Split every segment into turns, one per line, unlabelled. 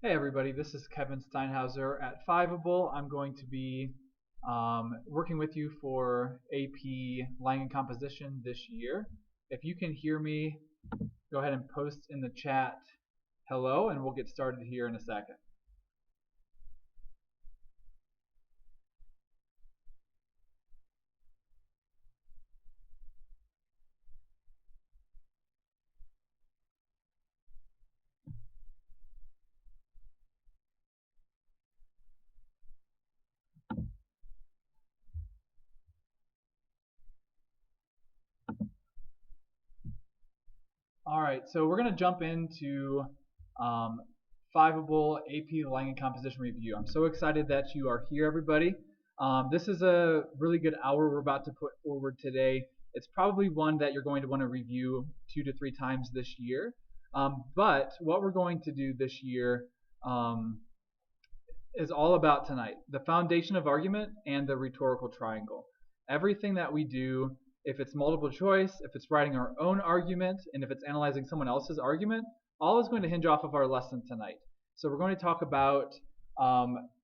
Hey everybody, this is Kevin Steinhauser at Fiveable. I'm going to be working with you for AP Lang and Composition this year. If you can hear me, go ahead and post in the chat hello, and we'll get started here in a second. Alright, so we're going to jump into Fiveable AP Lang and Composition Review. I'm so excited that you are here, everybody. This is a really good hour we're about to put forward today. It's probably one that you're going to want to review 2 to 3 times this year. But what we're going to do this year is all about tonight. The foundation of argument and the rhetorical triangle. Everything that we do, if it's multiple choice, if it's writing our own argument, and if it's analyzing someone else's argument, all is going to hinge off of our lesson tonight. So we're going to talk about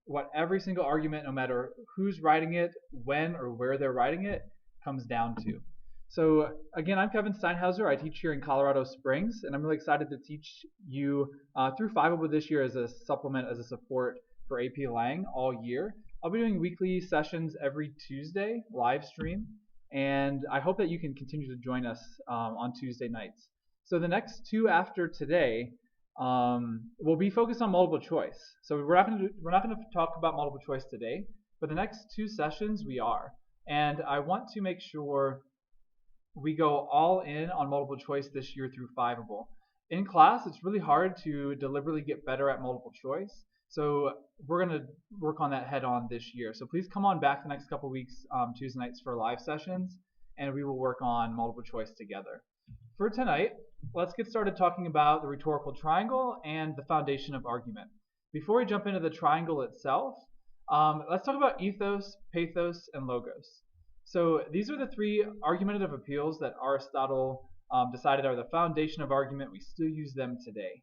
what every single argument, no matter who's writing it, when or where they're writing it, comes down to. So again, I'm Kevin Steinhauser. I teach here in Colorado Springs, and I'm really excited to teach you through Fiveable this year as a supplement, as a support for AP Lang all year. I'll be doing weekly sessions every Tuesday, live stream, and I hope that you can continue to join us on Tuesday nights. So the next 2 after today will be focused on multiple choice. So we're not going to talk about multiple choice today, but the next 2 sessions we are. And I want to make sure we go all in on multiple choice this year through Fiveable. In class, it's really hard to deliberately get better at multiple choice. So we're going to work on that head on this year. So please come on back the next couple weeks, Tuesday nights for live sessions, and we will work on multiple choice together. For tonight, let's get started talking about the rhetorical triangle and the foundation of argument. Before we jump into the triangle itself, let's talk about ethos, pathos, and logos. So these are the 3 argumentative appeals that Aristotle decided are the foundation of argument. We still use them today.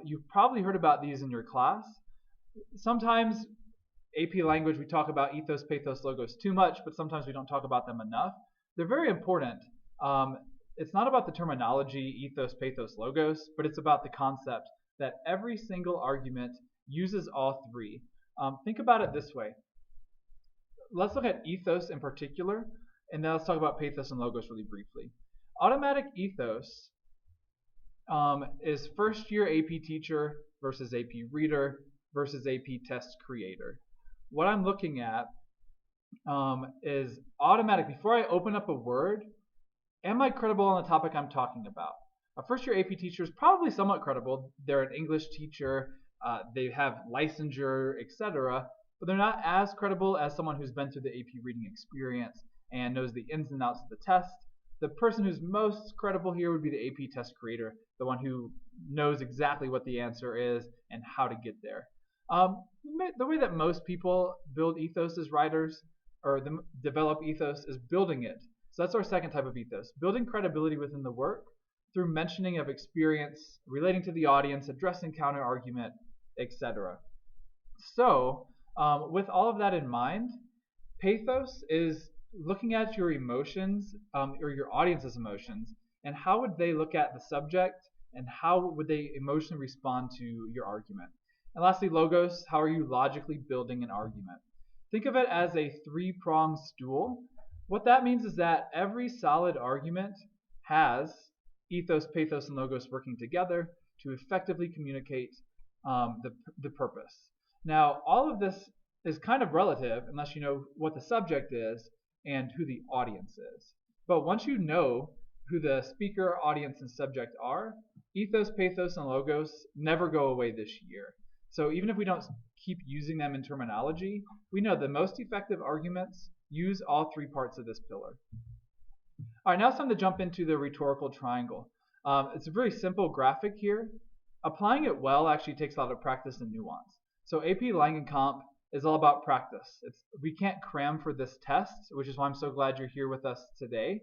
You've probably heard about these in your class. Sometimes AP language we talk about ethos, pathos, logos too much, but sometimes we don't talk about them enough. They're very important. It's not about the terminology ethos, pathos, logos, but it's about the concept that every single argument uses all 3. Think about it this way. Let's look at ethos in particular, and then let's talk about pathos and logos really briefly. Automatic ethos is first year AP teacher versus AP reader versus AP test creator. What I'm looking at is automatic. Before I open up a word, am I credible on the topic I'm talking about? A first year AP teacher is probably somewhat credible. They're an English teacher, they have licensure, etc., but they're not as credible as someone who's been through the AP reading experience and knows the ins and outs of the test. The person who's most credible here would be the AP test creator, the one who knows exactly what the answer is and how to get there. The way that most people build ethos as writers, or develop ethos, is building it. So that's our second type of ethos, building credibility within the work through mentioning of experience, relating to the audience, addressing counter argument, etc. So with all of that in mind, pathos is looking at your emotions or your audience's emotions, and how would they look at the subject, and how would they emotionally respond to your argument. And lastly, logos, how are you logically building an argument? Think of it as a 3-pronged stool. What that means is that every solid argument has ethos, pathos, and logos working together to effectively communicate the purpose. Now, all of this is kind of relative unless you know what the subject is and who the audience is. But once you know who the speaker, audience, and subject are, ethos, pathos, and logos never go away this year. So even if we don't keep using them in terminology, we know the most effective arguments use all 3 parts of this pillar. All right, now it's time to jump into the rhetorical triangle. It's a very simple graphic here. Applying it well actually takes a lot of practice and nuance. So AP Lang and Comp is all about practice. We can't cram for this test, which is why I'm so glad you're here with us today.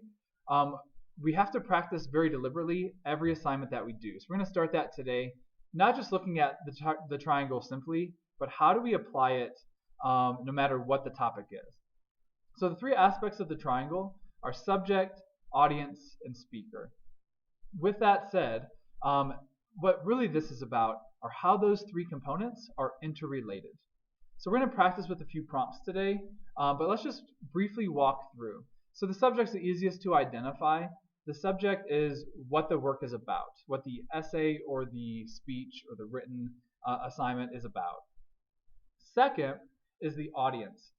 We have to practice very deliberately every assignment that we do. So we're going to start that today. not just looking at the triangle simply, but how do we apply it no matter what the topic is. So the three aspects of the triangle are subject, audience, and speaker. With that said, what really this is about are how those three components are interrelated. So we're going to practice with a few prompts today, but let's just briefly walk through. So the subject's the easiest to identify. The subject is what the work is about, what the essay or the speech or the written assignment is about. Second is the audience.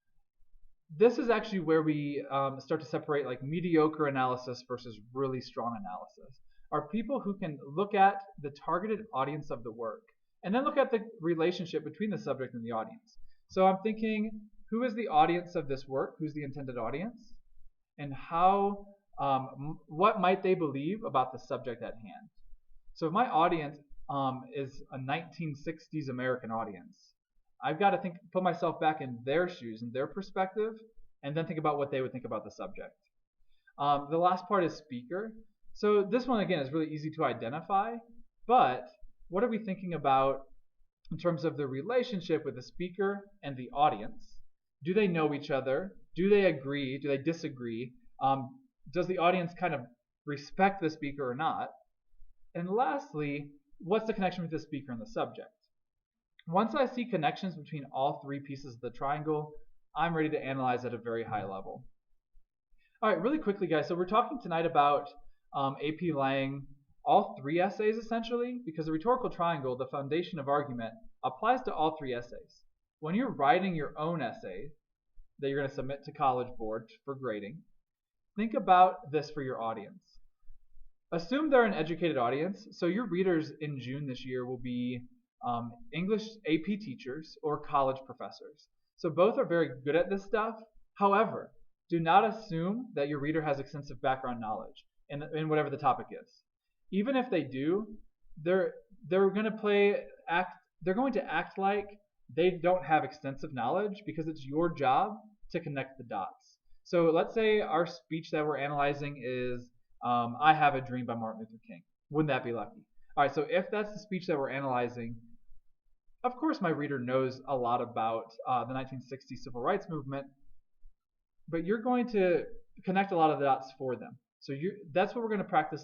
This is actually where we start to separate like mediocre analysis versus really strong analysis. Are people who can look at the targeted audience of the work and then look at the relationship between the subject and the audience. So I'm thinking, who is the audience of this work? Who's the intended audience? And how, what might they believe about the subject at hand? So if my audience is a 1960s American audience, I've got to put myself back in their shoes, in their perspective, and then think about what they would think about the subject. The last part is speaker. So this one, again, is really easy to identify, but what are we thinking about in terms of the relationship with the speaker and the audience? Do they know each other? Do they agree? Do they disagree? Does the audience kind of respect the speaker or not? And lastly, what's the connection with the speaker and the subject? Once I see connections between all three pieces of the triangle, I'm ready to analyze at a very high level. All right, really quickly, guys. So we're talking tonight about AP Lang, all three essays essentially, because the rhetorical triangle, the foundation of argument, applies to all three essays. When you're writing your own essay that you're going to submit to College Board for grading, think about this for your audience. Assume they're an educated audience, so your readers in June this year will be English AP teachers or college professors. So both are very good at this stuff. However, do not assume that your reader has extensive background knowledge in whatever the topic is. Even if they do, they're going to act like they don't have extensive knowledge because it's your job to connect the dots. So let's say our speech that we're analyzing is I Have a Dream by Martin Luther King. Wouldn't that be lucky? All right, so if that's the speech that we're analyzing, of course my reader knows a lot about the 1960s civil rights movement, but you're going to connect a lot of the dots for them. So that's what we're going to practice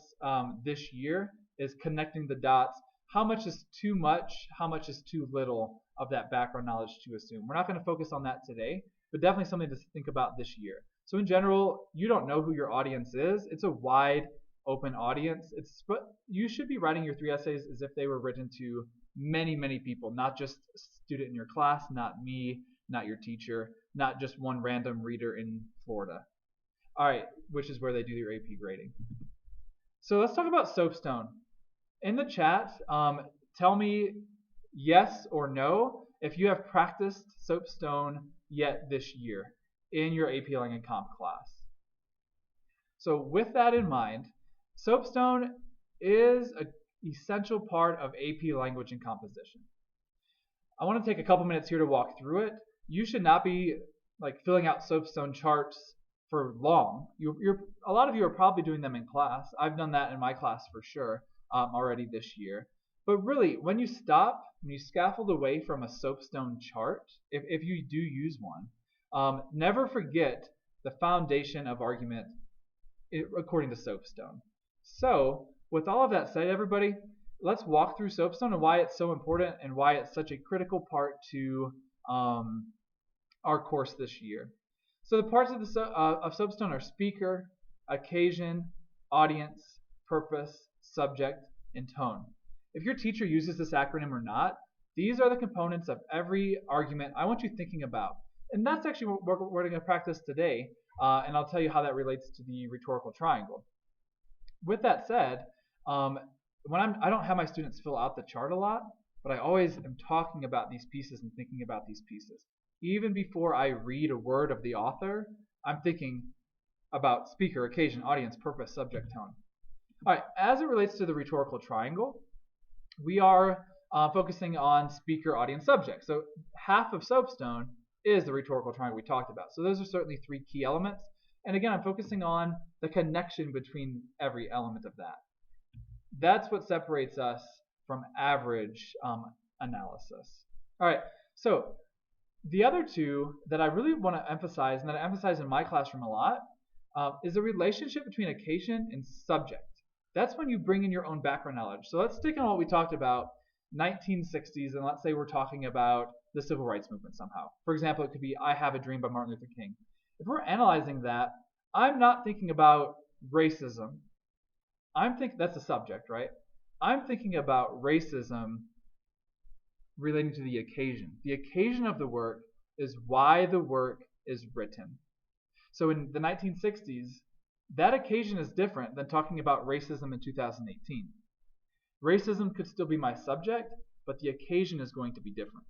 this year, is connecting the dots. How much is too much? How much is too little of that background knowledge to assume? We're not going to focus on that today, but definitely something to think about this year. So in general, you don't know who your audience is. It's a wide open audience. You should be writing your three essays as if they were written to many, many people, not just a student in your class, not me, not your teacher, not just one random reader in Florida. All right, which is where they do your AP grading. So let's talk about SOAPSTone. In the chat, tell me yes or no if you have practiced SOAPSTone yet this year in your AP Lang and Comp class. So with that in mind, SOAPSTone is an essential part of AP Language and Composition. I want to take a couple minutes here to walk through it. You should not be like filling out SOAPSTone charts for long. A lot of you are probably doing them in class. I've done that in my class for sure already this year. But really, when you scaffold away from a SOAPSTone chart, if you do use one, never forget the foundation of argument according to SOAPSTone. So, with all of that said, everybody, let's walk through SOAPSTone and why it's so important and why it's such a critical part to our course this year. So the parts of SOAPSTone are speaker, occasion, audience, purpose, subject, and tone. If your teacher uses this acronym or not, these are the components of every argument I want you thinking about. And that's actually what we're going to practice today, and I'll tell you how that relates to the rhetorical triangle. With that said, I don't have my students fill out the chart a lot, but I always am talking about these pieces and thinking about these pieces. Even before I read a word of the author, I'm thinking about speaker, occasion, audience, purpose, subject, tone. All right, as it relates to the rhetorical triangle, we are focusing on speaker, audience, subject. So half of SOAPSTone is the rhetorical triangle we talked about. So those are certainly three key elements. And again, I'm focusing on the connection between every element of that. That's what separates us from average analysis. All right, so the other two that I really want to emphasize, and that I emphasize in my classroom a lot, is the relationship between occasion and subject. That's when you bring in your own background knowledge. So let's stick on what we talked about, 1960s, and let's say we're talking about the civil rights movement somehow. For example, it could be I Have a Dream by Martin Luther King. If we're analyzing that, I'm not thinking about racism. I'm thinking that's a subject, right? I'm thinking about racism relating to the occasion. The occasion of the work is why the work is written. So in the 1960s, that occasion is different than talking about racism in 2018. Racism could still be my subject, but the occasion is going to be different.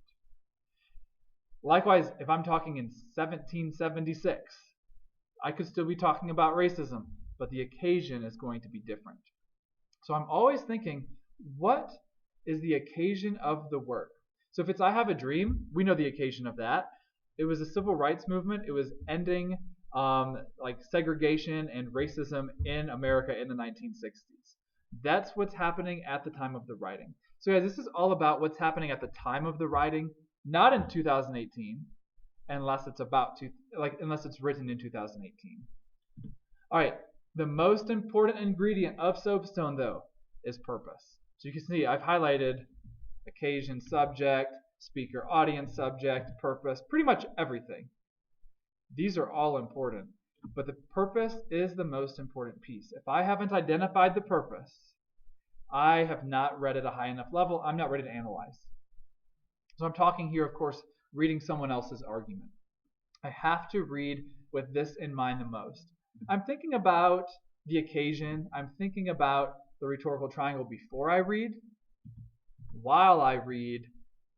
Likewise, if I'm talking in 1776, I could still be talking about racism, but the occasion is going to be different. So I'm always thinking, what is the occasion of the work? So if it's I Have a Dream, we know the occasion of that. It was a civil rights movement. It was ending like segregation and racism in America in the 1960s. That's what's happening at the time of the writing. So guys, this is all about what's happening at the time of the writing, not in 2018, unless it's written in 2018. All right, the most important ingredient of SOAPSTone though is purpose. So you can see I've highlighted occasion, subject, speaker, audience, subject, purpose, pretty much everything. These are all important, but the purpose is the most important piece. If I haven't identified the purpose, I have not read at a high enough level. I'm not ready to analyze. So I'm talking here, of course, reading someone else's argument. I have to read with this in mind the most. I'm thinking about the occasion. I'm thinking about the rhetorical triangle before I read. While I read,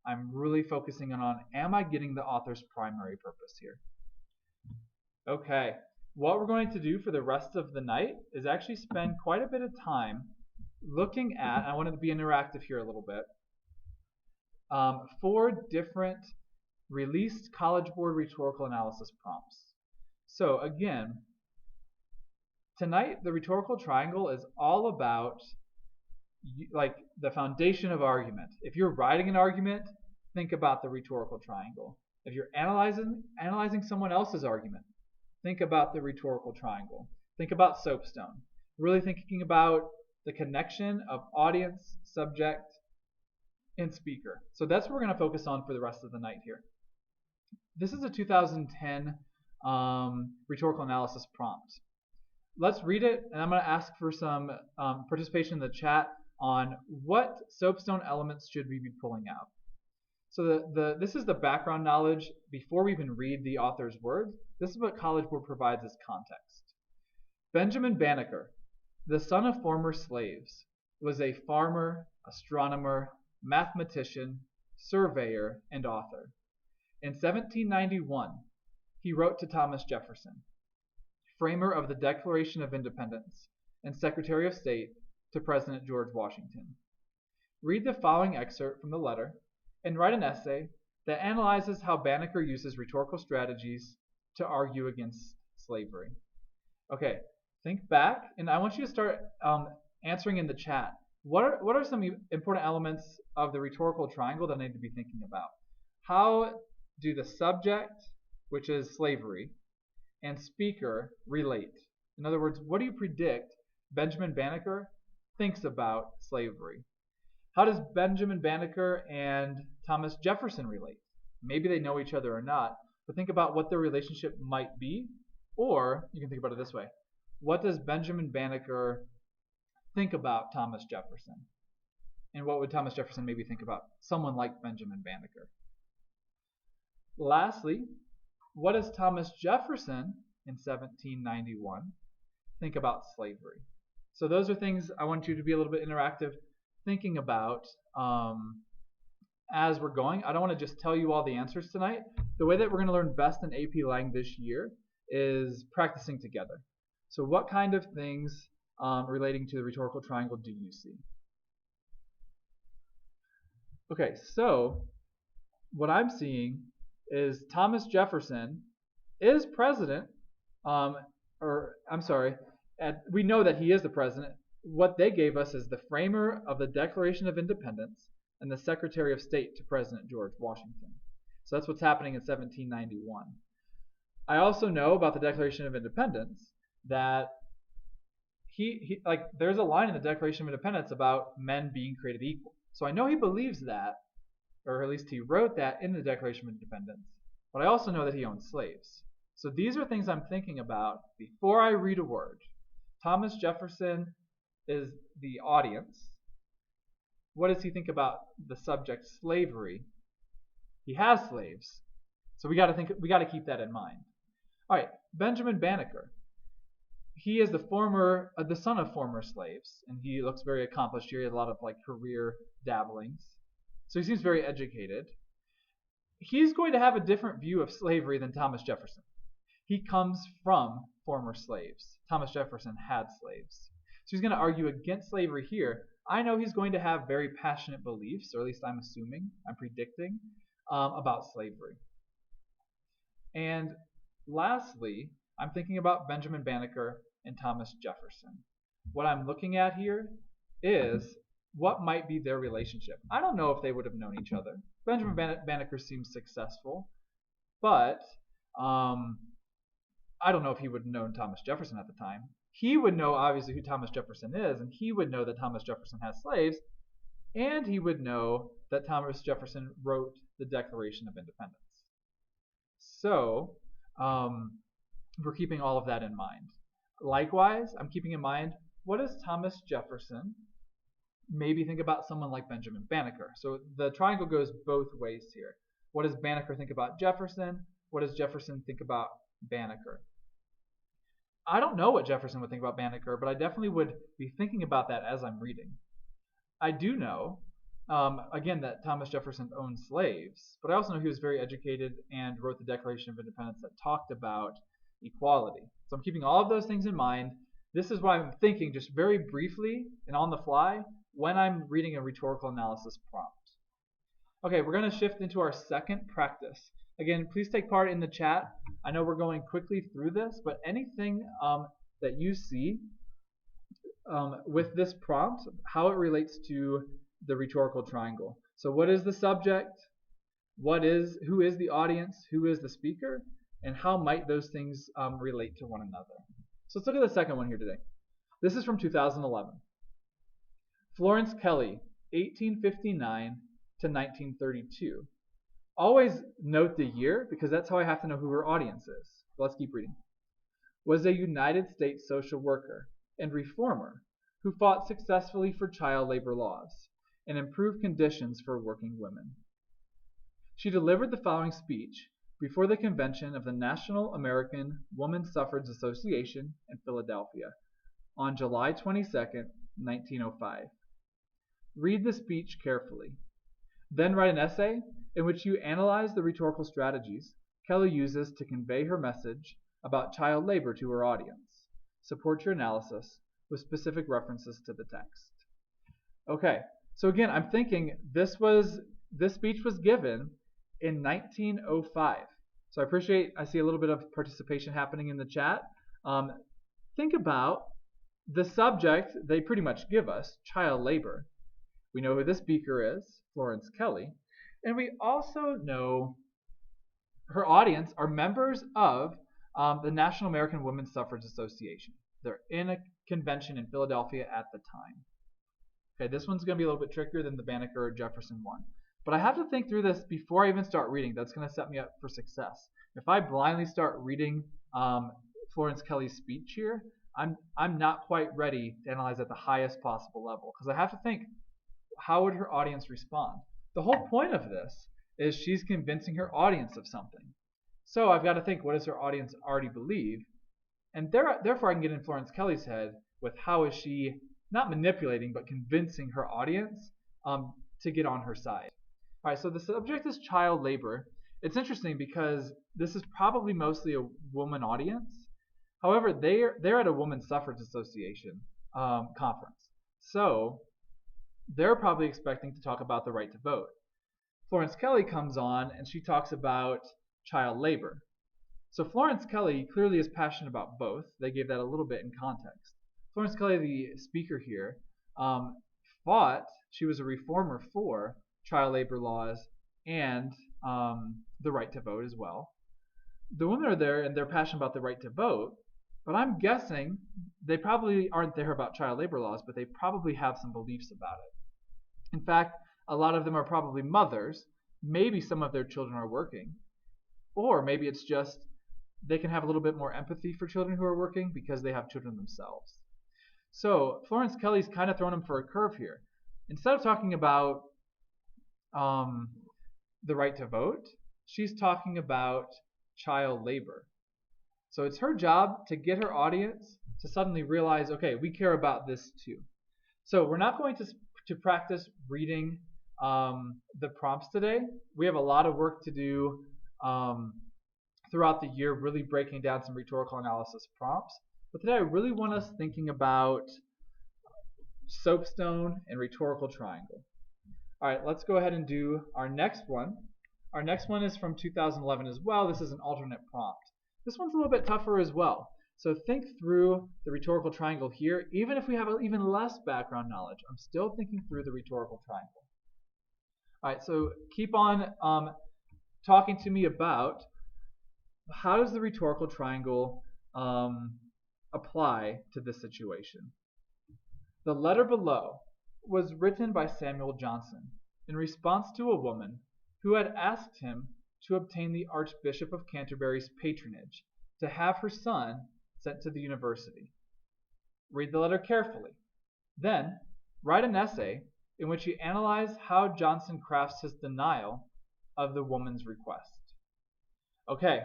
I'm really focusing on, am I getting the author's primary purpose here? Okay, what we're going to do for the rest of the night is actually spend quite a bit of time looking at, I wanted to be interactive here a little bit, 4 different released College Board rhetorical analysis prompts. So again, tonight the rhetorical triangle is all about like the foundation of argument. If you're writing an argument, think about the rhetorical triangle. If you're analyzing someone else's argument, think about the rhetorical triangle. Think about SOAPSTone. Really thinking about the connection of audience, subject, and speaker. So that's what we're going to focus on for the rest of the night here. This is a 2010 rhetorical analysis prompt. Let's read it, and I'm going to ask for some participation in the chat on what SOAPSTone elements should we be pulling out. So this is the background knowledge before we even read the author's words. This is what College Board provides as context. Benjamin Banneker, the son of former slaves, was a farmer, astronomer, mathematician, surveyor, and author. In 1791, he wrote to Thomas Jefferson, framer of the Declaration of Independence and Secretary of State to President George Washington. Read the following excerpt from the letter and write an essay that analyzes how Banneker uses rhetorical strategies to argue against slavery. Okay, think back, and I want you to start answering in the chat. What are some important elements of the rhetorical triangle that I need to be thinking about? How do the subject, which is slavery, and speaker relate? In other words, what do you predict Benjamin Banneker thinks about slavery? How does Benjamin Banneker and Thomas Jefferson relate? Maybe they know each other or not, but think about what their relationship might be, or you can think about it this way. What does Benjamin Banneker think about Thomas Jefferson? And what would Thomas Jefferson maybe think about someone like Benjamin Banneker? Lastly, what does Thomas Jefferson in 1791 think about slavery? So those are things I want you to be a little bit interactive thinking about as we're going. I don't want to just tell you all the answers tonight. The way that we're going to learn best in AP Lang this year is practicing together. So what kind of things relating to the rhetorical triangle do you see? Okay, so what I'm seeing is Thomas Jefferson is president, we know that he is the president. what they gave us is the framer of the Declaration of Independence and the Secretary of State to President George Washington. So that's what's happening in 1791. I also know about the Declaration of Independence that he there's a line in the Declaration of Independence about men being created equal. So I know he believes that, or at least he wrote that in the Declaration of Independence. But I also know that he owned slaves. So these are things I'm thinking about before I read a word. Thomas Jefferson is the audience. What does he think about the subject slavery? He has slaves. So we got to keep that in mind. All right, Benjamin Banneker. He is the son of former slaves, and he looks very accomplished here. He has a lot of career dabblings. So he seems very educated. He's going to have a different view of slavery than Thomas Jefferson. He comes from former slaves. Thomas Jefferson had slaves. So he's going to argue against slavery here. I know he's going to have very passionate beliefs, or at least I'm predicting, about slavery. And lastly, I'm thinking about Benjamin Banneker and Thomas Jefferson. What I'm looking at here is what might be their relationship. I don't know if they would have known each other. Benjamin Banneker seems successful, but I don't know if he would have known Thomas Jefferson at the time. He would know obviously who Thomas Jefferson is, and he would know that Thomas Jefferson has slaves, and he would know that Thomas Jefferson wrote the Declaration of Independence. So we're keeping all of that in mind. Likewise, I'm keeping in mind, what does Thomas Jefferson maybe think about someone like Benjamin Banneker? So the triangle goes both ways here. What does Banneker think about Jefferson? What does Jefferson think about Banneker? I don't know what Jefferson would think about Banneker, but I definitely would be thinking about that as I'm reading. I do know, again, that Thomas Jefferson owned slaves, but I also know he was very educated and wrote the Declaration of Independence that talked about equality. So I'm keeping all of those things in mind. This is what I'm thinking just very briefly and on the fly when I'm reading a rhetorical analysis prompt. Okay, we're going to shift into our second practice. Again, please take part in the chat. I know we're going quickly through this, but anything that you see with this prompt, how it relates to the rhetorical triangle. So what is the subject? Who is the audience? Who is the speaker? And how might those things relate to one another? So let's look at the second one here today. This is from 2011. Florence Kelley, 1859 to 1932. Always note the year because that's how I have to know who her audience is. Let's keep reading. Was a United States social worker and reformer who fought successfully for child labor laws and improved conditions for working women. She delivered the following speech before the convention of the National American Woman Suffrage Association in Philadelphia on July 22, 1905. Read the speech carefully. Then write an essay in which you analyze the rhetorical strategies Kelley uses to convey her message about child labor to her audience. Support your analysis with specific references to the text. Okay, so again, I'm thinking this speech was given in 1905. So I see a little bit of participation happening in the chat. Think about the subject they pretty much give us, child labor. We know who this speaker is, Florence Kelley, and we also know her audience are members of the National American Women's Suffrage Association. They're in a convention in Philadelphia at the time. Okay, this one's going to be a little bit trickier than the Banneker or Jefferson one. But I have to think through this before I even start reading. That's going to set me up for success. If I blindly start reading Florence Kelley's speech here, I'm not quite ready to analyze at the highest possible level because I have to think, how would her audience respond? The whole point of this is she's convincing her audience of something. So I've got to think, what does her audience already believe? And therefore I can get in Florence Kelley's head with how is she not manipulating but convincing her audience to get on her side. All right, so the subject is child labor. It's interesting because this is probably mostly a woman audience. However, they're at a Women's Suffrage Association conference. So they're probably expecting to talk about the right to vote. Florence Kelley comes on and she talks about child labor. So Florence Kelley clearly is passionate about both. They gave that a little bit in context. Florence Kelley, the speaker here, fought. She was a reformer for child labor laws and the right to vote as well. The women are there and they're passionate about the right to vote, but I'm guessing they probably aren't there about child labor laws, but they probably have some beliefs about it. In fact, a lot of them are probably mothers. Maybe some of their children are working, or maybe it's just they can have a little bit more empathy for children who are working because they have children themselves. So Florence Kelley's kind of thrown them for a curve here. Instead of talking about the right to vote, she's talking about child labor. So it's her job to get her audience to suddenly realize, okay, we care about this too. So we're not going to practice reading the prompts today. We have a lot of work to do throughout the year, really breaking down some rhetorical analysis prompts. But today I really want us thinking about SOAPSTone and Rhetorical Triangle. All right, let's go ahead and do our next one. Our next one is from 2011 as well. This is an alternate prompt. This one's a little bit tougher as well. So think through the rhetorical triangle here. Even if we have even less background knowledge, I'm still thinking through the rhetorical triangle. All right, so keep on talking to me about how does the rhetorical triangle apply to this situation. The letter below was written by Samuel Johnson in response to a woman who had asked him to obtain the Archbishop of Canterbury's patronage to have her son sent to the university. Read the letter carefully. Then, write an essay in which you analyze how Johnson crafts his denial of the woman's request. Okay,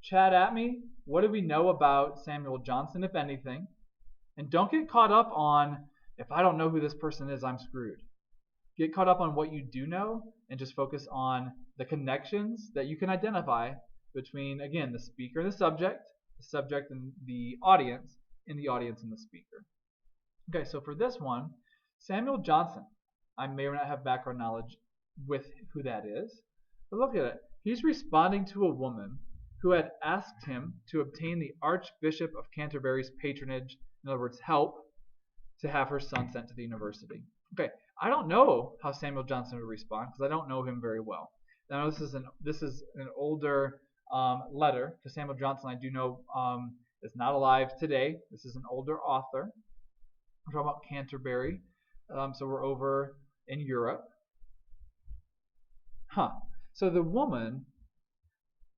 chat at me. What do we know about Samuel Johnson, if anything? And don't get caught up on, if I don't know who this person is, I'm screwed. Get caught up on what you do know and just focus on the connections that you can identify between, again, the speaker and the subject and the audience and the speaker. Okay, so for this one, Samuel Johnson, I may or not have background knowledge with who that is, but look at it. He's responding to a woman who had asked him to obtain the Archbishop of Canterbury's patronage, in other words, help, to have her son sent to the university. Okay, I don't know how Samuel Johnson would respond because I don't know him very well. Now this is an older letter to Samuel Johnson. I do know is not alive today. This is an older author. We're talking about Canterbury, so we're over in Europe. So the woman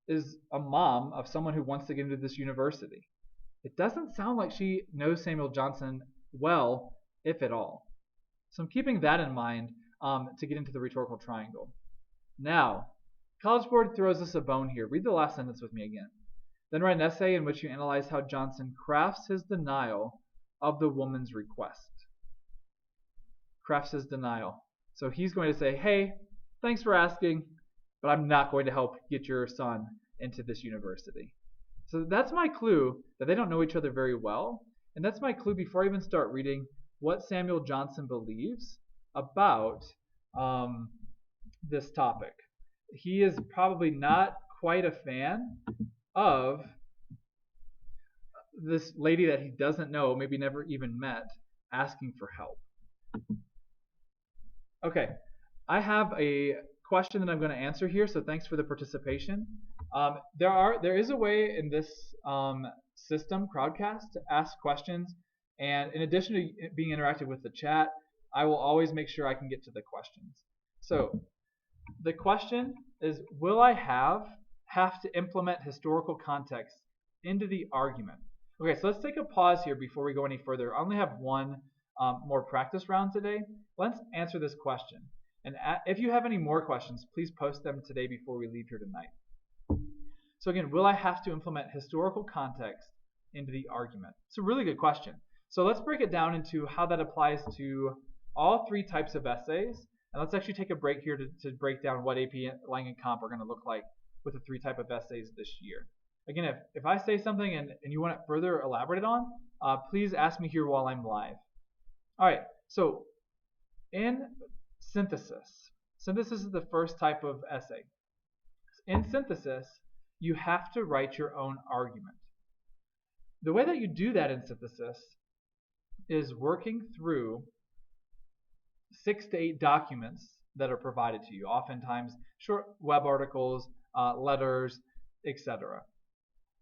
is a mom of someone who wants to get into this university. It doesn't sound like she knows Samuel Johnson well, if at all. So I'm keeping that in mind to get into the rhetorical triangle. Now, College Board throws us a bone here. Read the last sentence with me again. Then write an essay in which you analyze how Johnson crafts his denial of the woman's request. Crafts his denial. So he's going to say, hey, thanks for asking, but I'm not going to help get your son into this university. So that's my clue that they don't know each other very well. And that's my clue before I even start reading what Samuel Johnson believes about this topic. He is probably not quite a fan of this lady that he doesn't know, maybe never even met, asking for help. Okay, I have a question that I'm going to answer here, so thanks for the participation. There is a way in this system, Crowdcast, to ask questions, and in addition to being interactive with the chat, I will always make sure I can get to the questions. So the question is, will I have to implement historical context into the argument? Okay, so let's take a pause here before we go any further. I only have one more practice round today. Let's answer this question. And if you have any more questions, please post them today before we leave here tonight. So again, will I have to implement historical context into the argument? It's a really good question. So let's break it down into how that applies to all three types of essays. And let's actually take a break here to break down what AP Lang and Comp are going to look like with the three type of essays this year. Again, if I say something and you want it further elaborated on, please ask me here while I'm live. All right, so in synthesis. Synthesis is the first type of essay. In synthesis, you have to write your own argument. The way that you do that in synthesis is working through 6 to 8 documents that are provided to you, oftentimes short web articles, letters, etc.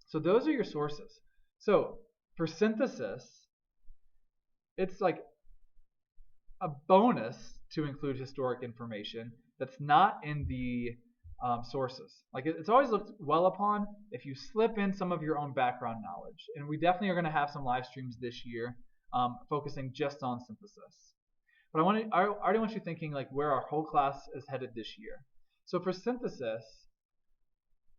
So those are your sources. So for synthesis, it's like a bonus to include historic information that's not in the sources. Like it's always looked well upon if you slip in some of your own background knowledge. And we definitely are going to have some live streams this year focusing just on synthesis. But I already want you thinking like where our whole class is headed this year. So for synthesis,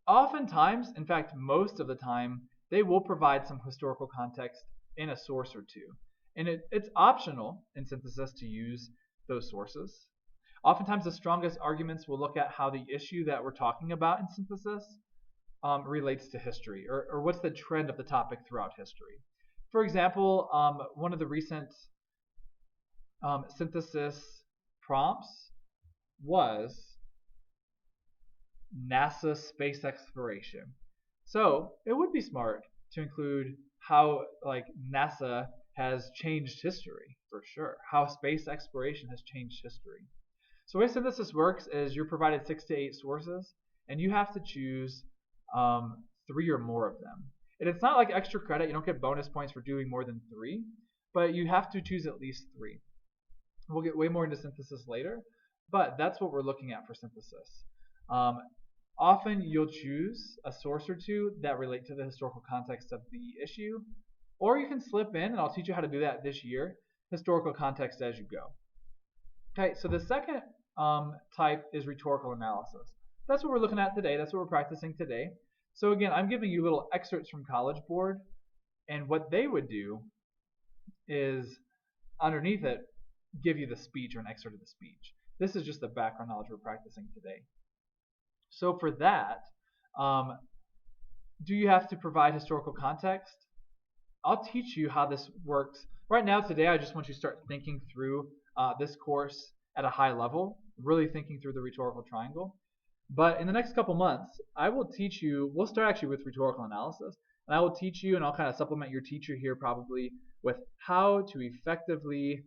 oftentimes, in fact, most of the time, they will provide some historical context in a source or two. And it's optional in synthesis to use those sources. Oftentimes, the strongest arguments will look at how the issue that we're talking about in synthesis relates to history, or what's the trend of the topic throughout history. For example, one of the recent synthesis prompts was NASA space exploration. So it would be smart to include how like NASA has changed history, for sure, how space exploration has changed history. So the way synthesis works is you're provided 6 to 8 sources, and you have to choose 3 or more of them. And it's not like extra credit. You don't get bonus points for doing more than 3, but you have to choose at least 3. We'll get way more into synthesis later, but that's what we're looking at for synthesis. Often you'll choose a source or two that relate to the historical context of the issue, or you can slip in, and I'll teach you how to do that this year, historical context as you go. Okay, so the second type is rhetorical analysis. That's what we're looking at today. That's what we're practicing today. So again, I'm giving you little excerpts from College Board, and what they would do is underneath it give you the speech or an excerpt of the speech. This is just the background knowledge we're practicing today. So for that, do you have to provide historical context? I'll teach you how this works. Right now, today, I just want you to start thinking through this course at a high level, really thinking through the rhetorical triangle. But in the next couple months, I will teach you, we'll start actually with rhetorical analysis, and I will teach you, and I'll kind of supplement your teacher here probably, with how to effectively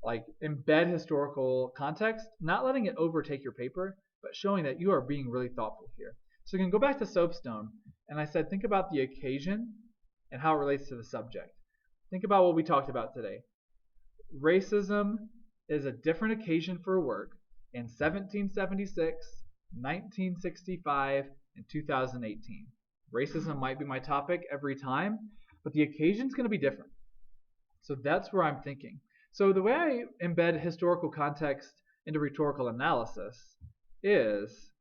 like embed historical context, not letting it overtake your paper, but showing that you are being really thoughtful here. So you can go back to SOAPSTone, and I said think about the occasion and how it relates to the subject. Think about what we talked about today. Racism is a different occasion for a work in 1776, 1965, and 2018. Racism might be my topic every time, but the occasion is going to be different. So that's where I'm thinking. So the way I embed historical context into rhetorical analysis is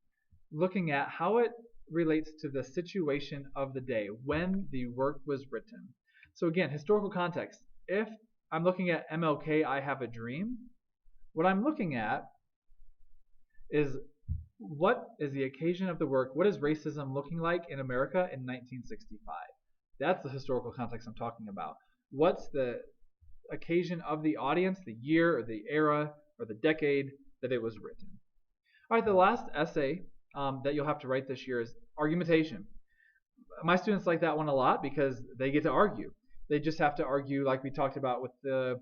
looking at how it relates to the situation of the day when the work was written. So again, historical context. If I'm looking at MLK, I Have a Dream, what I'm looking at is what is the occasion of the work? What is racism looking like in America in 1965? That's the historical context I'm talking about. What's the occasion of the audience, the year or the era or the decade that it was written? All right, the last essay that you'll have to write this year is argumentation. My students like that one a lot because they get to argue. They just have to argue like we talked about with the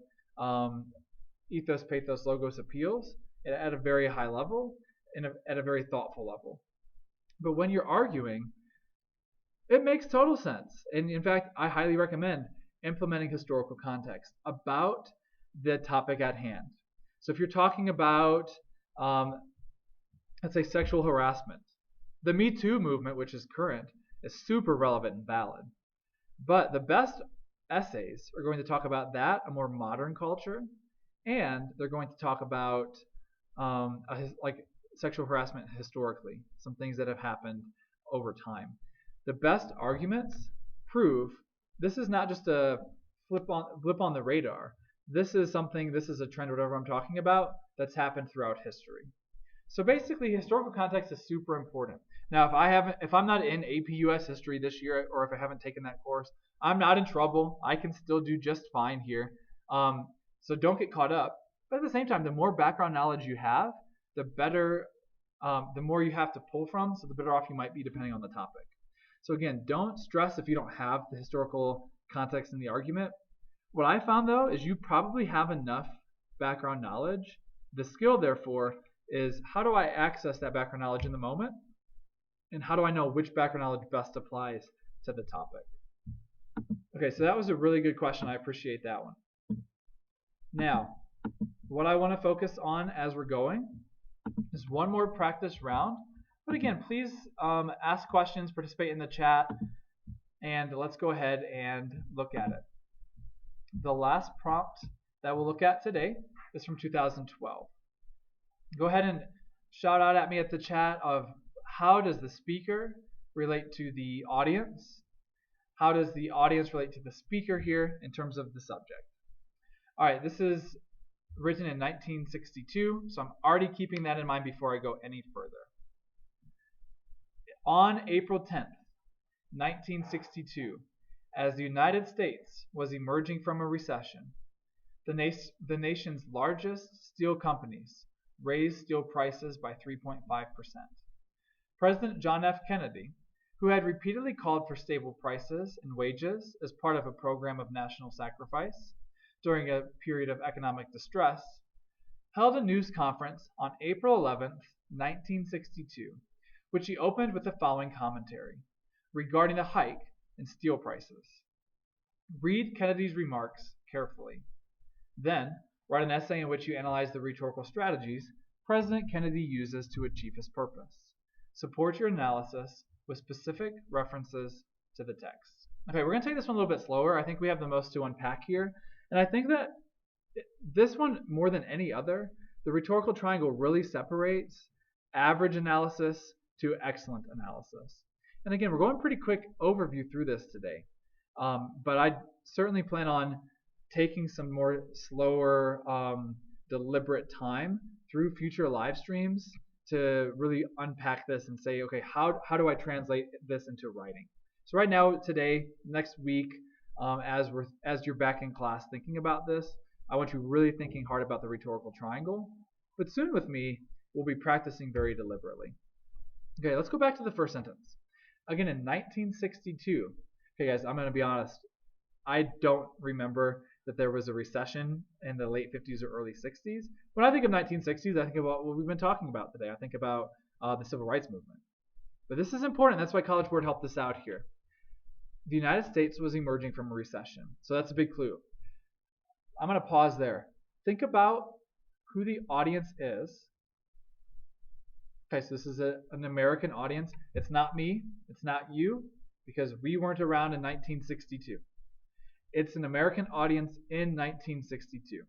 Ethos, Pathos, Logos appeals at a very high level and at a very thoughtful level. But when you're arguing, it makes total sense. And in fact, I highly recommend implementing historical context about the topic at hand. So if you're talking about, let's say, sexual harassment, the Me Too movement, which is current, is super relevant and valid. But the best essays are going to talk about that, a more modern culture, and they're going to talk about like sexual harassment historically, some things that have happened over time. The best arguments prove this is not just a blip on the radar. This is a trend, whatever I'm talking about, that's happened throughout history. So basically, historical context is super important. Now, if I'm not in AP US history this year, or if I haven't taken that course, I'm not in trouble. I can still do just fine here. So don't get caught up. But at the same time, the more background knowledge you have, the better, the more you have to pull from, so the better off you might be depending on the topic. So again, don't stress if you don't have the historical context in the argument. What I found though is you probably have enough background knowledge. The skill therefore is how do I access that background knowledge in the moment, and how do I know which background knowledge best applies to the topic. Okay, so that was a really good question. I appreciate that one. Now, what I want to focus on as we're going is one more practice round. But again, please ask questions, participate in the chat, and let's go ahead and look at it. The last prompt that we'll look at today is from 2012. Go ahead and shout out at me at the chat of how does the speaker relate to the audience? How does the audience relate to the speaker here in terms of the subject? All right, this is written in 1962, so I'm already keeping that in mind before I go any further. On April 10th, 1962, as the United States was emerging from a recession, the nation's largest steel companies raised steel prices by 3.5%. President John F. Kennedy, who had repeatedly called for stable prices and wages as part of a program of national sacrifice during a period of economic distress, held a news conference on April 11, 1962, which he opened with the following commentary regarding a hike in steel prices. Read Kennedy's remarks carefully. Then, write an essay in which you analyze the rhetorical strategies President Kennedy uses to achieve his purpose. Support your analysis with specific references to the text. Okay, we're going to take this one a little bit slower. I think we have the most to unpack here. And I think that this one, more than any other, the rhetorical triangle really separates average analysis to excellent analysis. And again, we're going pretty quick overview through this today. But I certainly plan on taking some more slower, deliberate time through future live streams to really unpack this and say, okay, how do I translate this into writing? So right now, today, next week, as you're back in class thinking about this, I want you really thinking hard about the rhetorical triangle. But soon with me, we'll be practicing very deliberately. Okay, let's go back to the first sentence. Again, in 1962, okay guys, I'm going to be honest, I don't remember that there was a recession in the late 50s or early 60s. When I think of 1960s, I think about what we've been talking about today. I think about the Civil Rights Movement. But this is important. That's why College Board helped us out here. The United States was emerging from a recession. So that's a big clue. I'm going to pause there. Think about who the audience is. Okay, so this is an American audience. It's not me. It's not you, because we weren't around in 1962. It's an American audience in 1962.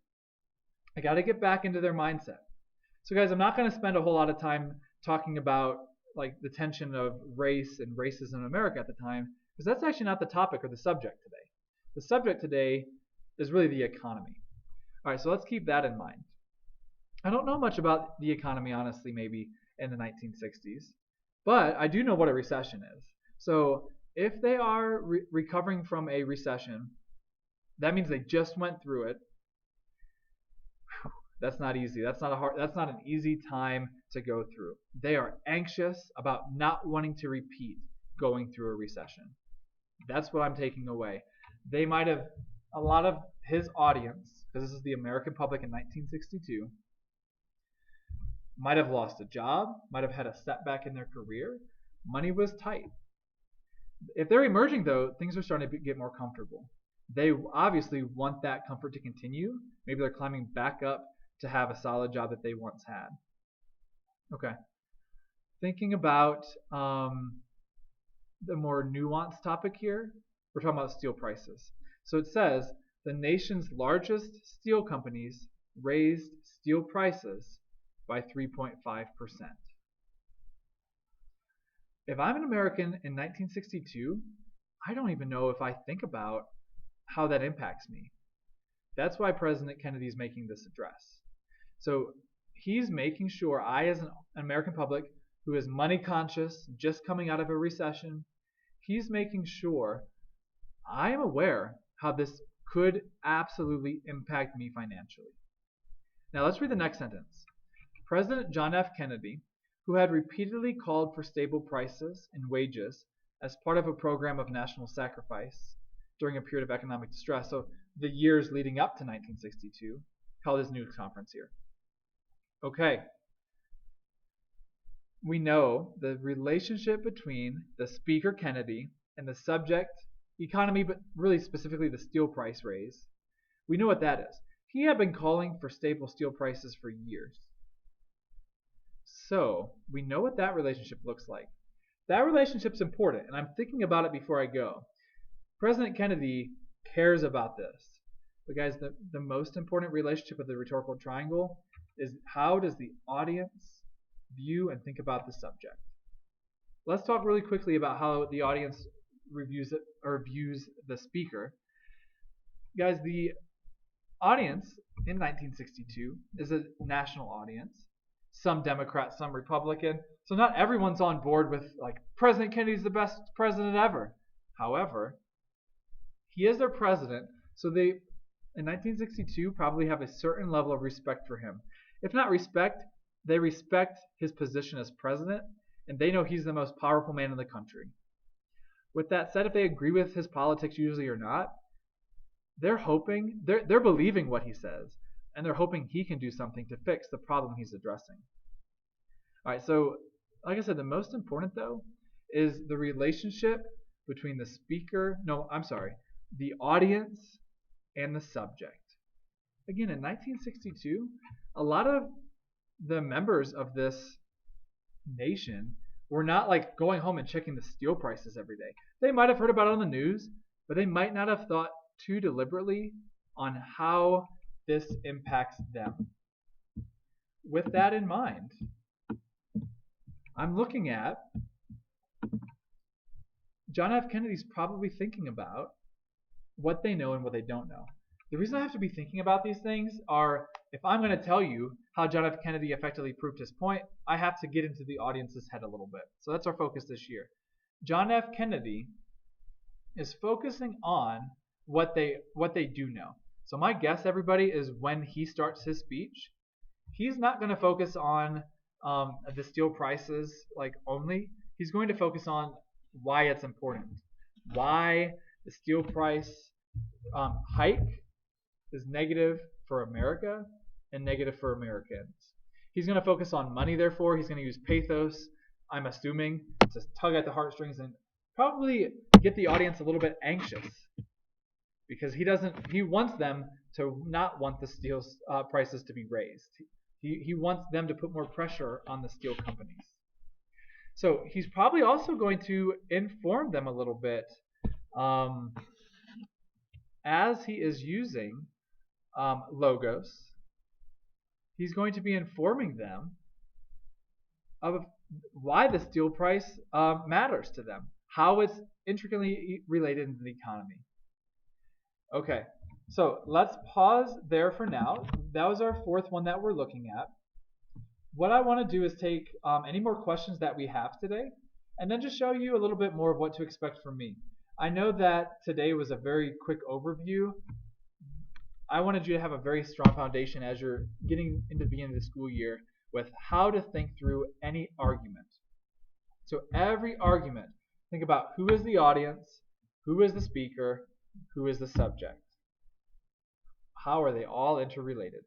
I got to get back into their mindset. So guys, I'm not going to spend a whole lot of time talking about like the tension of race and racism in America at the time, because that's actually not the topic or the subject today. The subject today is really the economy. All right, so let's keep that in mind. I don't know much about the economy, honestly, maybe in the 1960s, but I do know what a recession is. So if they are recovering from a recession, that means they just went through it. That's not easy. That's not an easy time to go through. They are anxious about not wanting to repeat going through a recession. That's what I'm taking away. They might have, a lot of his audience, because this is the American public in 1962, might have lost a job, might have had a setback in their career. Money was tight. If they're emerging, though, things are starting to get more comfortable. They obviously want that comfort to continue. Maybe they're climbing back up to have a solid job that they once had. Okay. Thinking about the more nuanced topic here, we're talking about steel prices. So it says the nation's largest steel companies raised steel prices by 3.5%. If I'm an American in 1962, I don't even know if I think about how that impacts me. That's why President Kennedy is making this address. So he's making sure I, as an American public who is money conscious, just coming out of a recession, he's making sure I am aware how this could absolutely impact me financially. Now let's read the next sentence. President John F. Kennedy, who had repeatedly called for stable prices and wages as part of a program of national sacrifice during a period of economic distress. So the years leading up to 1962, called his news conference here. Okay. We know the relationship between the speaker Kennedy and the subject economy, but really specifically the steel price raise. We know what that is. He had been calling for stable steel prices for years. So we know what that relationship looks like. That relationship's important, and I'm thinking about it before I go. President Kennedy cares about this. But guys, the most important relationship of the rhetorical triangle is how does the audience view and think about the subject. Let's talk really quickly about how the audience reviews it or views the speaker. Guys, the audience in 1962 is a national audience. Some Democrat, some Republican. So not everyone's on board with like President Kennedy's the best president ever. However, he is their president, so they in 1962 probably have a certain level of respect for him. If not respect, they respect his position as president, and they know he's the most powerful man in the country. With that said, if they agree with his politics usually or not, they're believing what he says, and they're hoping he can do something to fix the problem he's addressing. All right, so like I said, the most important though is the relationship between the audience and the subject. Again, in 1962, a lot of the members of this nation were not like going home and checking the steel prices every day. They might have heard about it on the news, but they might not have thought too deliberately on how this impacts them. With that in mind, I'm looking at John F. Kennedy's probably thinking about what they know and what they don't know. The reason I have to be thinking about these things are if I'm going to tell you how John F. Kennedy effectively proved his point, I have to get into the audience's head a little bit. So that's our focus this year. John F. Kennedy is focusing on what they do know. So my guess, everybody, is when he starts his speech, he's not going to focus on the steel prices like only. He's going to focus on why it's important, why the steel price hike is negative for America and negative for Americans. He's going to focus on money, therefore. He's going to use pathos, I'm assuming, to tug at the heartstrings and probably get the audience a little bit anxious because he wants them to not want the steel prices to be raised. He wants them to put more pressure on the steel companies. So he's probably also going to inform them a little bit as he is using logos. He's going to be informing them of why the steel price matters to them, how it's intricately related into the economy. Okay, so let's pause there for now. That was our fourth one that we're looking at. What I want to do is take any more questions that we have today and then just show you a little bit more of what to expect from me. I know that today was a very quick overview. I wanted you to have a very strong foundation as you're getting into the beginning of the school year with how to think through any argument. So every argument, think about who is the audience, who is the speaker, who is the subject. How are they all interrelated?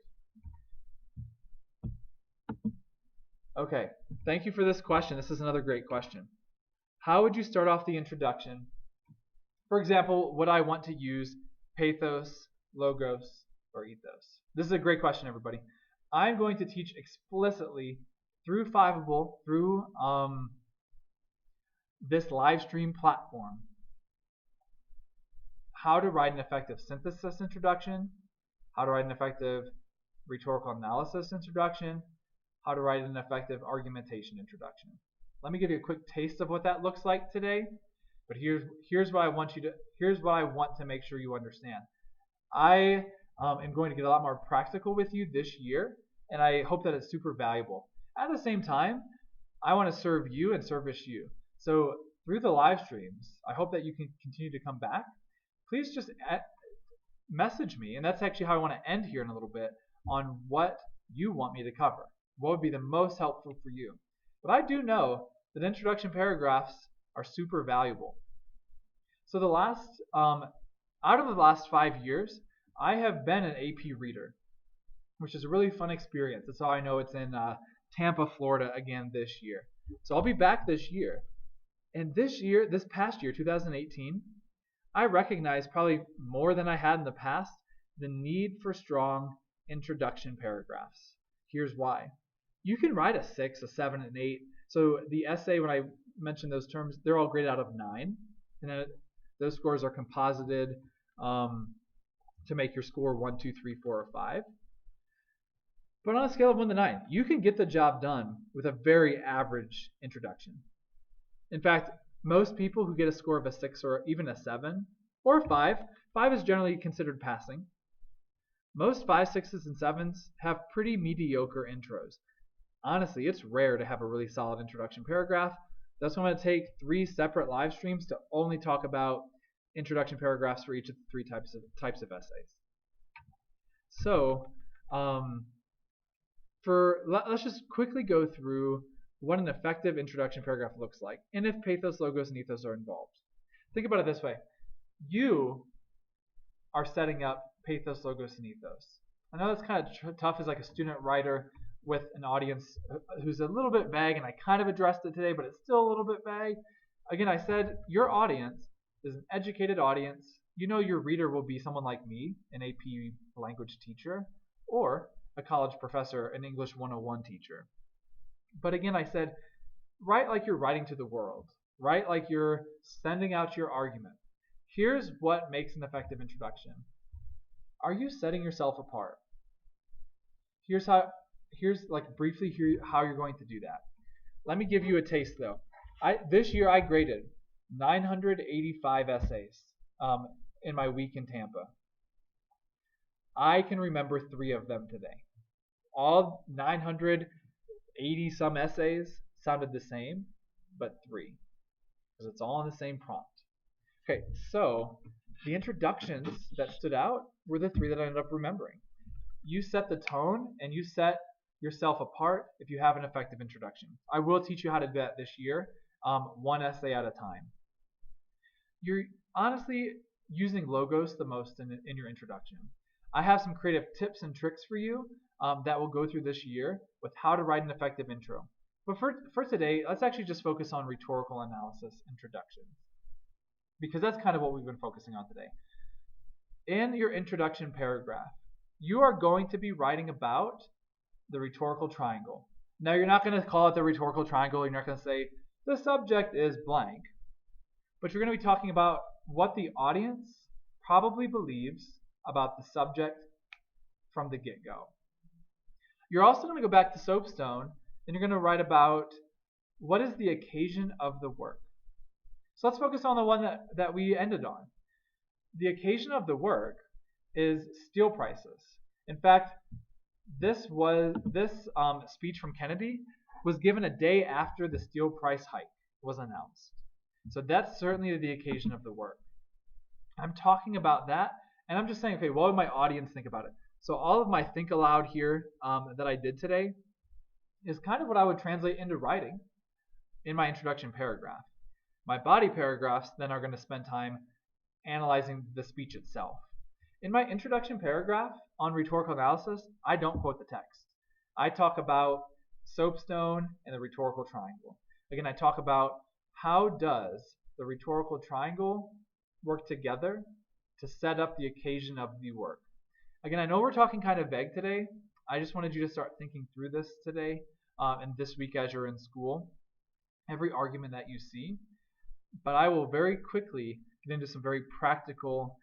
Okay, thank you for this question. This is another great question. How would you start off the introduction? For example, would I want to use pathos, logos, or ethos? This is a great question, everybody. I'm going to teach explicitly through Fiveable, through this live stream platform, how to write an effective synthesis introduction, how to write an effective rhetorical analysis introduction, how to write an effective argumentation introduction. Let me give you a quick taste of what that looks like today. But here's what I want to make sure you understand. I am going to get a lot more practical with you this year, and I hope that it's super valuable. At the same time, I want to serve you and service you. So through the live streams, I hope that you can continue to come back. Please just message me, and that's actually how I want to end here in a little bit, on what you want me to cover. What would be the most helpful for you? But I do know that introduction paragraphs are super valuable. So out of the last 5 years, I have been an AP reader, which is a really fun experience. That's how I know it's in Tampa, Florida again this year. So I'll be back this year. And this past year, 2018, I recognized probably more than I had in the past the need for strong introduction paragraphs. Here's why. You can write a 6, a 7, an 8. So the essay, when I mentioned those terms, they're all graded out of 9. And then those scores are composited to make your score 1, 2, 3, 4, or 5. But on a scale of 1 to 9, you can get the job done with a very average introduction. In fact, most people who get a score of a 6 or even a 7 or a 5 is generally considered passing. Most 5s, 6s, and 7s have pretty mediocre intros. Honestly, it's rare to have a really solid introduction paragraph. That's why I'm going to take 3 separate live streams to only talk about introduction paragraphs for each of the 3 types of essays. So, let's just quickly go through what an effective introduction paragraph looks like, and if pathos, logos, and ethos are involved. Think about it this way. You are setting up pathos, logos, and ethos. I know that's kind of tough as like a student writer with an audience who's a little bit vague, and I kind of addressed it today, but it's still a little bit vague. Again, I said your audience is an educated audience. You know your reader will be someone like me, an AP language teacher, or a college professor, an English 101 teacher. But again, I said, write like you're writing to the world. Write like you're sending out your argument. Here's what makes an effective introduction. Are you setting yourself apart? Here's like briefly how you're going to do that. Let me give you a taste though. This year I graded 985 essays in my week in Tampa. I can remember 3 of them today. All 980 some essays sounded the same, but 3, because it's all in the same prompt. Okay, so the introductions that stood out were the 3 that I ended up remembering. You set the tone and you set yourself apart if you have an effective introduction. I will teach you how to do that this year, 1 essay at a time. You're honestly using logos the most in your introduction. I have some creative tips and tricks for you that we'll go through this year with how to write an effective intro. But for today, let's actually just focus on rhetorical analysis introductions, because that's kind of what we've been focusing on today. In your introduction paragraph, you are going to be writing about the rhetorical triangle. Now, you're not going to call it the rhetorical triangle. You're not going to say the subject is blank, but you're going to be talking about what the audience probably believes about the subject from the get-go. You're also going to go back to SOAPSTone and you're going to write about what is the occasion of the work. So let's focus on the one that we ended on. The occasion of the work is steel prices. In fact, this speech from Kennedy was given a day after the steel price hike was announced. So that's certainly the occasion of the work. I'm talking about that, and I'm just saying, okay, what would my audience think about it? So all of my think aloud here that I did today is kind of what I would translate into writing in my introduction paragraph. My body paragraphs then are going to spend time analyzing the speech itself. In my introduction paragraph on rhetorical analysis, I don't quote the text. I talk about SOAPSTone and the rhetorical triangle. Again, I talk about how does the rhetorical triangle work together to set up the occasion of the work. Again, I know we're talking kind of vague today. I just wanted you to start thinking through this today and this week as you're in school, every argument that you see. But I will very quickly get into some very practical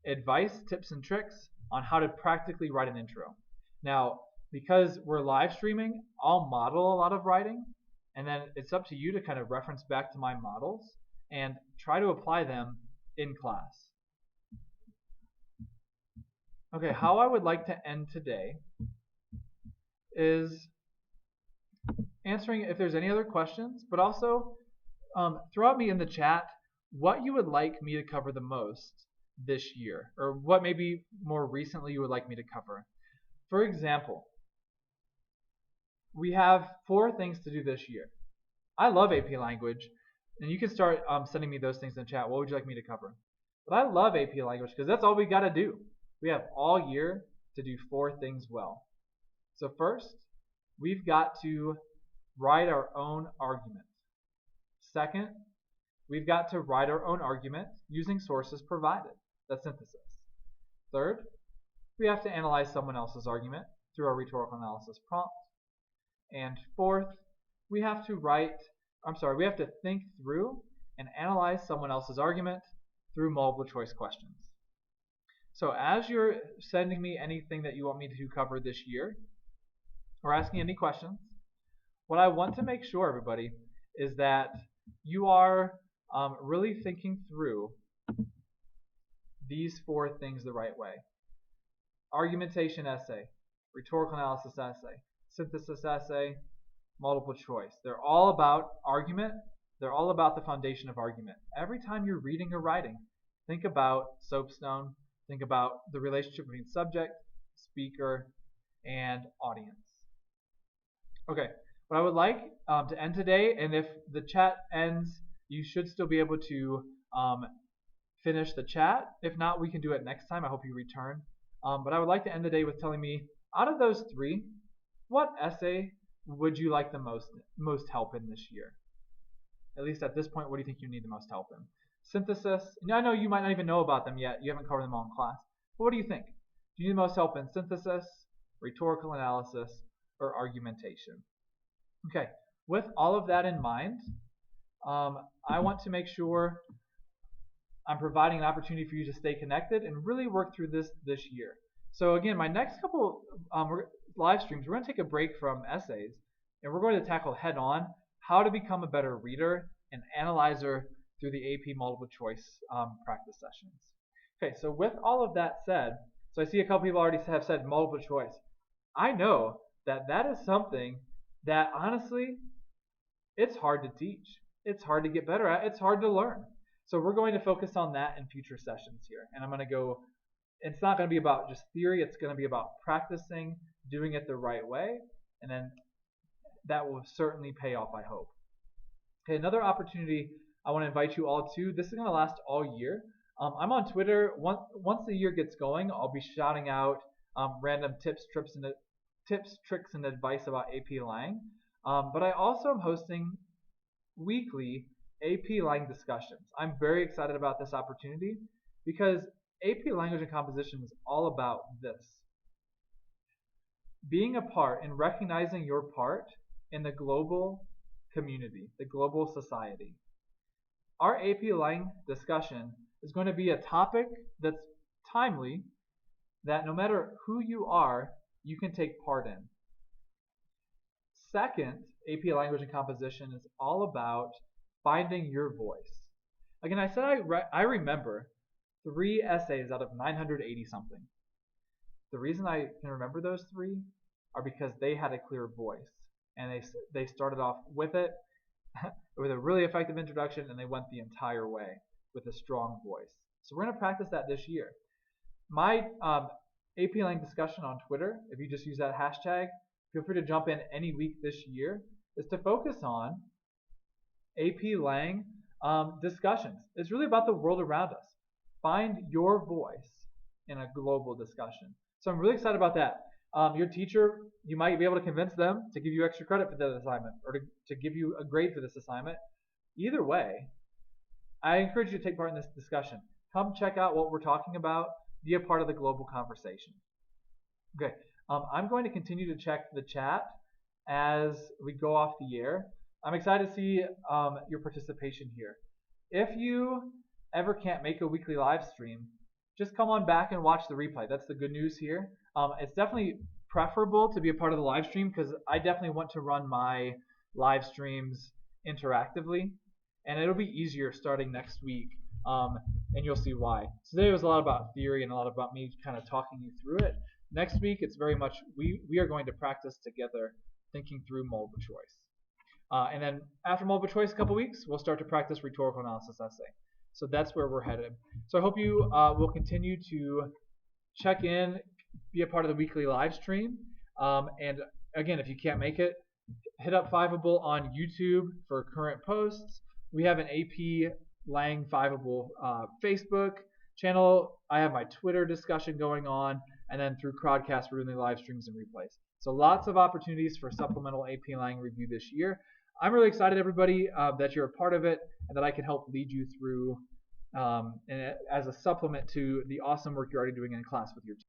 advice, tips, and tricks on how to practically write an intro. Now, because we're live streaming, I'll model a lot of writing, and then it's up to you to kind of reference back to my models and try to apply them in class. Okay, how I would like to end today is answering if there's any other questions, but also throw at me in the chat what you would like me to cover the most this year, or what maybe more recently you would like me to cover. For example, we have 4 things to do this year. I love AP language, and you can start sending me those things in the chat. What would you like me to cover? But I love AP language because that's all we got to do. We have all year to do 4 things well. So first, we've got to write our own argument. Second, we've got to write our own argument using sources provided. That's synthesis. Third, we have to analyze someone else's argument through our rhetorical analysis prompt. And fourth, we have to think through and analyze someone else's argument through multiple choice questions. So as you're sending me anything that you want me to cover this year, or asking any questions, what I want to make sure, everybody, is that you are really thinking through these 4 things the right way. Argumentation essay, rhetorical analysis essay, synthesis essay, multiple choice. They're all about argument. They're all about the foundation of argument. Every time you're reading or writing, think about SOAPSTone. Think about the relationship between subject, speaker, and audience. Okay, what I would like to end today, and if the chat ends, you should still be able to finish the chat. If not, we can do it next time. I hope you return. But I would like to end the day with telling me, out of those 3, what essay would you like the most help in this year? At least at this point, what do you think you need the most help in? Synthesis. Now, I know you might not even know about them yet. You haven't covered them all in class. But what do you think? Do you need the most help in synthesis, rhetorical analysis, or argumentation? Okay, with all of that in mind, I want to make sure I'm providing an opportunity for you to stay connected and really work through this year. So again, my next couple live streams, we're going to take a break from essays, and we're going to tackle head-on how to become a better reader and analyzer through the AP multiple choice practice sessions. Okay, so with all of that said, so I see a couple people already have said multiple choice. I know that that is something that honestly, it's hard to teach. It's hard to get better at. It's hard to learn. So we're going to focus on that in future sessions here. And I'm going to go, it's not going to be about just theory. It's going to be about practicing, doing it the right way. And then that will certainly pay off, I hope. Okay, another opportunity I want to invite you all to. This is going to last all year. I'm on Twitter. Once the year gets going, I'll be shouting out random tips, tricks, and advice about AP Lang. But I also am hosting weekly AP Lang discussions. I'm very excited about this opportunity because AP Language and Composition is all about this. Being a part and recognizing your part in the global community, the global society. Our AP Lang discussion is going to be a topic that's timely, that no matter who you are, you can take part in. Second, AP Language and Composition is all about finding your voice. Again, I said I remember 3 essays out of 980 something. The reason I can remember those 3 are because they had a clear voice, and they started off with it with a really effective introduction, and they went the entire way with a strong voice. So we're going to practice that this year. My AP Lang discussion on Twitter, if you just use that hashtag, feel free to jump in any week this year, is to focus on AP Lang discussions. It's really about the world around us. Find your voice in a global discussion. So I'm really excited about that. Your teacher, you might be able to convince them to give you extra credit for that assignment, or to give you a grade for this assignment. Either way, I encourage you to take part in this discussion. Come check out what we're talking about. Be a part of the global conversation. Okay, I'm going to continue to check the chat as we go off the air. I'm excited to see your participation here. If you ever can't make a weekly live stream, just come on back and watch the replay. That's the good news here. It's definitely preferable to be a part of the live stream because I definitely want to run my live streams interactively, and it'll be easier starting next week, and you'll see why. So today was a lot about theory and a lot about me kind of talking you through it. Next week, it's very much we are going to practice together thinking through multiple choice. And then after multiple choice, a couple weeks, we'll start to practice rhetorical analysis essay. So that's where we're headed. So I hope you will continue to check in, be a part of the weekly live stream. And again, if you can't make it, hit up Fiveable on YouTube for current posts. We have an AP Lang Fiveable Facebook. channel, I have my Twitter discussion going on, and then through Crowdcast, we're doing the live streams and replays. So lots of opportunities for supplemental AP Lang review this year. I'm really excited, everybody, that you're a part of it and that I can help lead you through as a supplement to the awesome work you're already doing in class with your team.